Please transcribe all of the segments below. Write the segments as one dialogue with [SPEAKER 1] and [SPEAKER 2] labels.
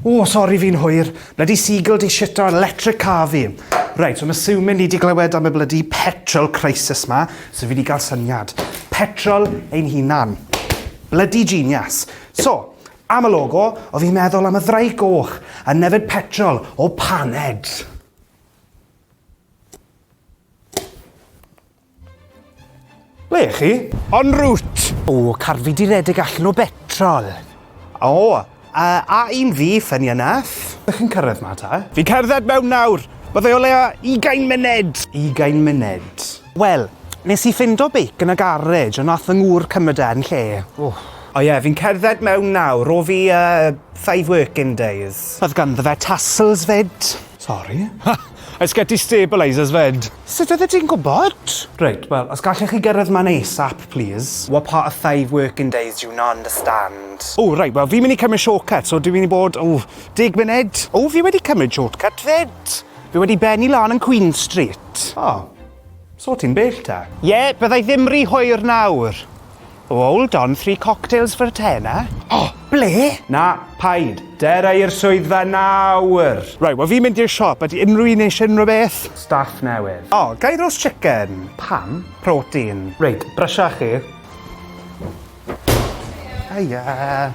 [SPEAKER 1] O, sori fi'n hwyr. Bloody seagull di shit o electric car fi. Right, so I'm assuming ni di glywed am y bloody petrol crisis ma, so fi di gael syniad. Petrol ein hunan. Bloody genius. So, am y logo, o fi'n meddwl am y ddraig goch a nefyd petrol o paned. Le chi? En route. O, carfi di redig allan o betrol. O, a un fi, funny enough. Ydych chi'n cyrraedd ma ta? Fi'n cerdded mewn nawr. Byddai o leia 20 munud. 20 munud. Wel, nes I ffindo beic yn y garej, ond nath yng ngŵr cymryd e'n lle. O ie, fi'n cerdded mewn nawr, o fi 5 working days. Oedd ganddo fe tassels fyd. Sorry?
[SPEAKER 2] Oes get I stabilisers fed?
[SPEAKER 1] Sut oedd ti'n gwybod? Reit, wel, os gallech chi gyrraedd ma'n ASAP, please. What part of 5 working days do you not understand?
[SPEAKER 2] O, right, wel, fi'n mynd I cymryd shortcut, so dwi'n mynd I bod, 10 munud.
[SPEAKER 1] O, fi wedi cymryd shortcut fyd. Fi wedi benni lan yn Queen Street. O, so ti'n bell ta? Ie, byddai ddim rhy hwyr nawr. Oh, hold on, 3 cocktails for a tenner. O, ble? Na, paid. Dera i'r swyddfa nawr.
[SPEAKER 2] Right, wel, fi'n mynd i'r siop, ydy unrhyw un eisiau unrhyw beth?
[SPEAKER 1] Staff newydd. O, gai roast chicken. Pam? Protein. Reit, brysio chi. Hiya.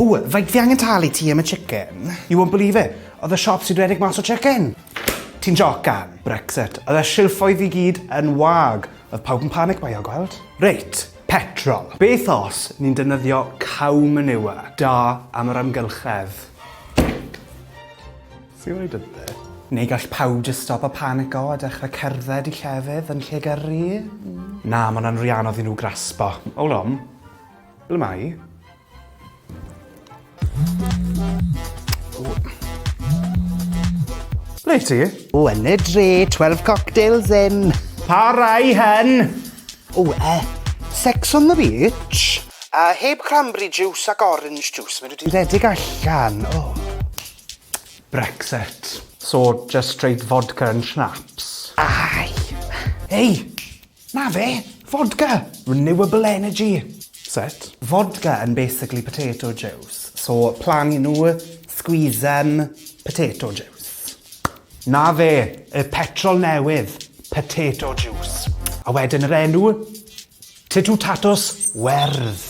[SPEAKER 1] O, faint fi angen talu ti am y chicken? You won't believe it. Oedd y siop sydd redig mas o chicken. Ti'n jocan? Brexit. Oedd y silffoedd I gyd yn wag. Oedd pawb yn panic bai o gweld. Reit, petrol. Beth os ni'n defnyddio caw manure? Da am yr amgylchedd. See what I did there? Neu gall pawb just stop a panico a dechrau cerdded I llefydd yn lle gyrru? Na, ma'n anrianodd I nhw graspo. Hold on. Ble mai? Ble ti? O, yn y dre, 12 cocktails in. Pa rai hen? O, sex on the beach. Heb cranberry juice ac orange juice. Mae wedi redig allan. Oh. Brexit. So, just straight vodka and schnapps. Ai. Hey, na fe. Vodka. Renewable energy. Set. Vodka and basically potato juice. So, plannu nhw, squeeze potato juice. Na fe, y petrol newydd, potato juice. A wedyn yr enw, titw tatws werdd.